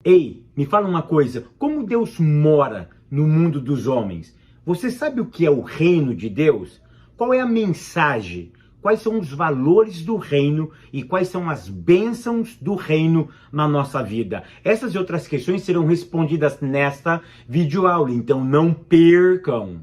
Ei, me fala uma coisa, como Deus mora no mundo dos homens? Você sabe o que é o reino de Deus? Qual é a mensagem? Quais são os valores do reino e quais são as bênçãos do reino na nossa vida? Essas e outras questões serão respondidas nesta videoaula, então não percam!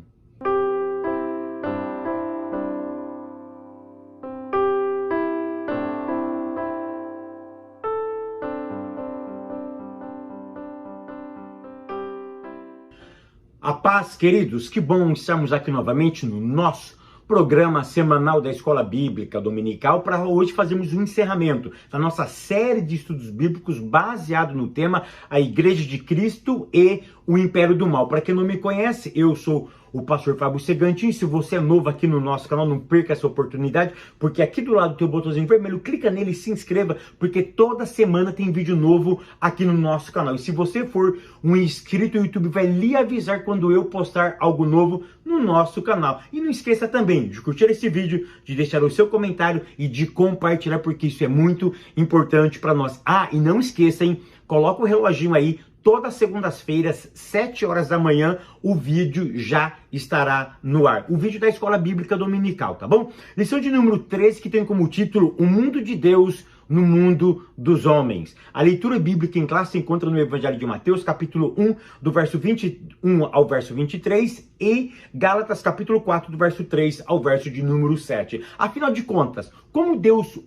A paz, queridos, que bom estarmos aqui novamente no nosso programa semanal da Escola Bíblica Dominical para hoje fazermos um encerramento da nossa série de estudos bíblicos baseado no tema A Igreja de Cristo e o Império do Mal. Para quem não me conhece, eu sou o pastor Fábio Segantin. Se você é novo aqui no nosso canal, não perca essa oportunidade, porque aqui do lado tem o botãozinho vermelho, clica nele e se inscreva, porque toda semana tem vídeo novo aqui no nosso canal. E se você for um inscrito, o YouTube vai lhe avisar quando eu postar algo novo no nosso canal. E não esqueça também de curtir esse vídeo, de deixar o seu comentário e de compartilhar, porque isso é muito importante para nós. Ah, e não esqueça, hein? Coloca o reloginho aí. Todas as segundas-feiras, 7 horas da manhã, o vídeo já estará no ar. O vídeo da Escola Bíblica Dominical, tá bom? Lição de número 13, que tem como título O Mundo de Deus no Mundo dos Homens. A leitura bíblica em classe se encontra no Evangelho de Mateus, capítulo 1, do verso 21 ao verso 23, e Gálatas, capítulo 4, do verso 3 ao verso de número 7. Afinal de contas, como Deus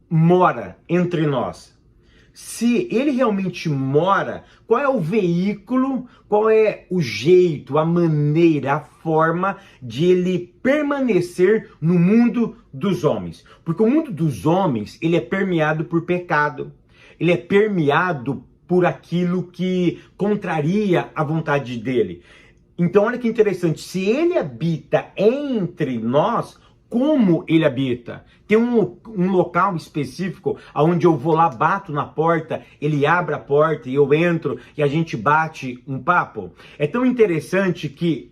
mora entre nós? Se ele realmente mora, qual é o veículo, qual é o jeito, a maneira, a forma de ele permanecer no mundo dos homens? Porque o mundo dos homens, ele é permeado por pecado, ele é permeado por aquilo que contraria a vontade dele. Então olha que interessante, se ele habita entre nós, como ele habita? Tem um local específico onde eu vou lá, bato na porta, ele abre a porta e eu entro e a gente bate um papo? É tão interessante que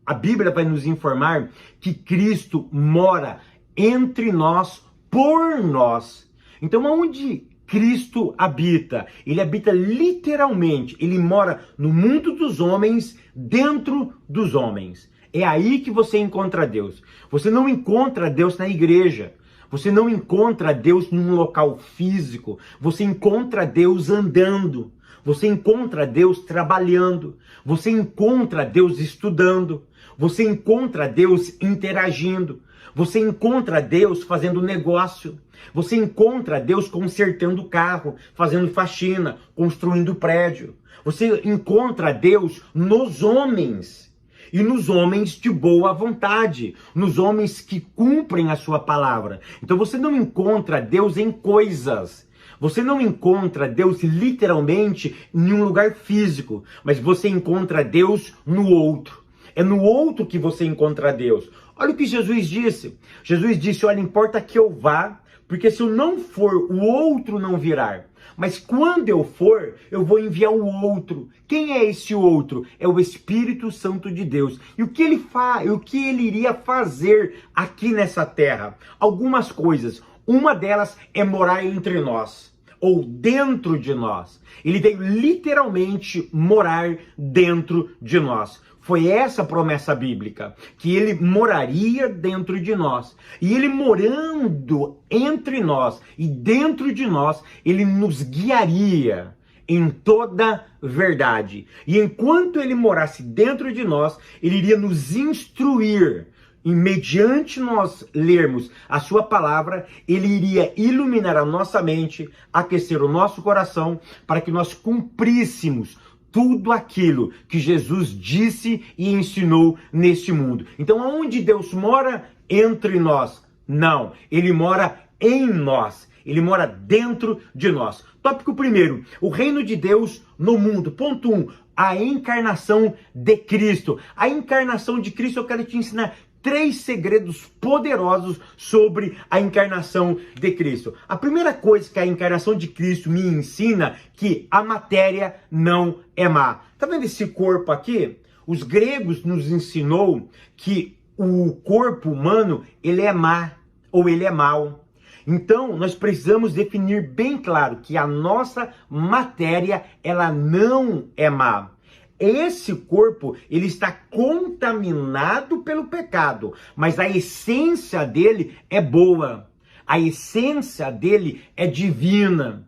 a Bíblia vai nos informar que Cristo mora entre nós, por nós. Então onde Cristo habita? Ele habita literalmente, ele mora no mundo dos homens, dentro dos homens. É aí que você encontra Deus. Você não encontra Deus na igreja. Você não encontra Deus num local físico. Você encontra Deus andando. Você encontra Deus trabalhando. Você encontra Deus estudando. Você encontra Deus interagindo. Você encontra Deus fazendo negócio. Você encontra Deus consertando o carro, fazendo faxina, construindo prédio. Você encontra Deus nos homens. E nos homens de boa vontade, nos homens que cumprem a sua palavra. Então você não encontra Deus em coisas. Você não encontra Deus literalmente em um lugar físico, mas você encontra Deus no outro. É no outro que você encontra Deus. Olha o que Jesus disse. Jesus disse, olha, importa que eu vá, porque se eu não for, o outro não virá. Mas quando eu for, eu vou enviar o outro. Quem é esse outro? É o Espírito Santo de Deus. E o que ele faz? O que ele iria fazer aqui nessa terra? Algumas coisas. Uma delas é morar entre nós, ou dentro de nós. Ele veio literalmente morar dentro de nós. Foi essa a promessa bíblica, que ele moraria dentro de nós. E ele morando entre nós e dentro de nós, ele nos guiaria em toda verdade. E enquanto ele morasse dentro de nós, ele iria nos instruir. E mediante nós lermos a sua palavra, ele iria iluminar a nossa mente, aquecer o nosso coração, para que nós cumpríssemos tudo aquilo que Jesus disse e ensinou neste mundo. Então, aonde Deus mora? Entre nós. Não, ele mora em nós. Ele mora dentro de nós. Tópico 1, o reino de Deus no mundo. Ponto 1, a encarnação de Cristo. A encarnação de Cristo, eu quero te ensinar 3 segredos poderosos sobre a encarnação de Cristo. A primeira coisa que a encarnação de Cristo me ensina, que a matéria não é má. Tá vendo esse corpo aqui? Os gregos nos ensinou que o corpo humano, ele é má, ou ele é mau. Então, nós precisamos definir bem claro que a nossa matéria, ela não é má. Esse corpo, ele está contaminado pelo pecado, mas a essência dele é boa. A essência dele é divina.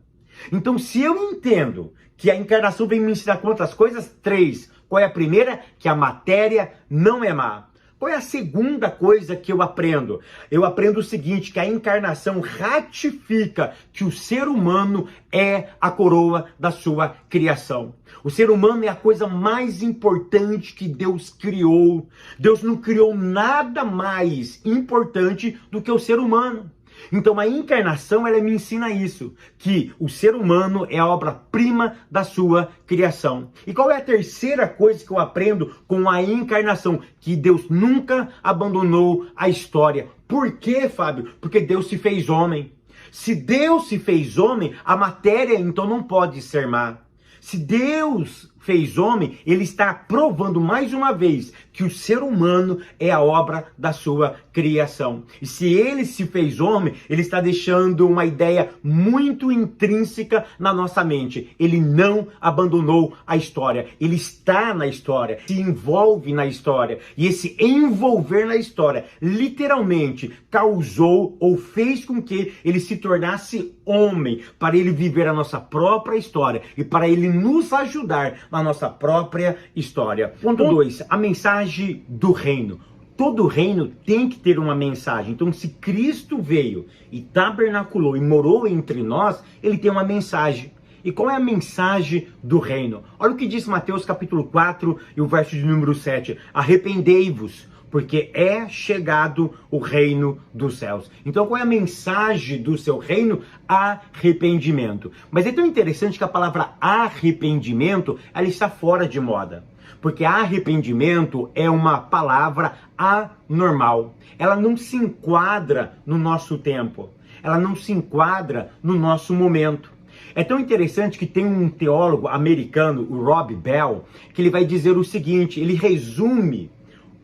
Então, se eu entendo que a encarnação vem me ensinar quantas coisas? 3. Qual é a primeira? Que a matéria não é má. Qual é a segunda coisa que eu aprendo? Eu aprendo o seguinte, que a encarnação ratifica que o ser humano é a coroa da sua criação. O ser humano é a coisa mais importante que Deus criou. Deus não criou nada mais importante do que o ser humano. Então a encarnação, ela me ensina isso, que o ser humano é a obra-prima da sua criação. E qual é a terceira coisa que eu aprendo com a encarnação? Que Deus nunca abandonou a história. Por quê, Fábio? Porque Deus se fez homem. Se Deus se fez homem, a matéria então não pode ser má. Se Deus fez homem, ele está provando mais uma vez que o ser humano é a obra da sua criação. E se ele se fez homem, ele está deixando uma ideia muito intrínseca na nossa mente. Ele não abandonou a história. Ele está na história, se envolve na história. E esse envolver na história, literalmente, causou ou fez com que ele se tornasse homem, para ele viver a nossa própria história e para ele nos ajudar na nossa própria história. Ponto 2, a mensagem do reino. Todo reino tem que ter uma mensagem. Então, se Cristo veio e tabernaculou e morou entre nós, ele tem uma mensagem. E qual é a mensagem do reino? Olha o que diz Mateus capítulo 4 e o verso de número 7. Arrependei-vos, porque é chegado o reino dos céus. Então, qual é a mensagem do seu reino? Arrependimento. Mas é tão interessante que a palavra arrependimento, ela está fora de moda. Porque arrependimento é uma palavra anormal. Ela não se enquadra no nosso tempo. Ela não se enquadra no nosso momento. É tão interessante que tem um teólogo americano, o Rob Bell, que ele vai dizer o seguinte, ele resume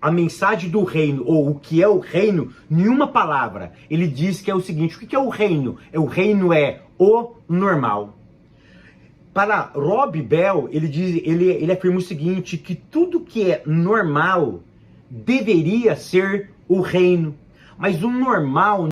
a mensagem do reino, ou o que é o reino, em uma palavra. Ele diz que é o seguinte, o que é o reino? O reino é o normal. Para Rob Bell, ele afirma o seguinte, que tudo que é normal deveria ser o reino. Mas o normal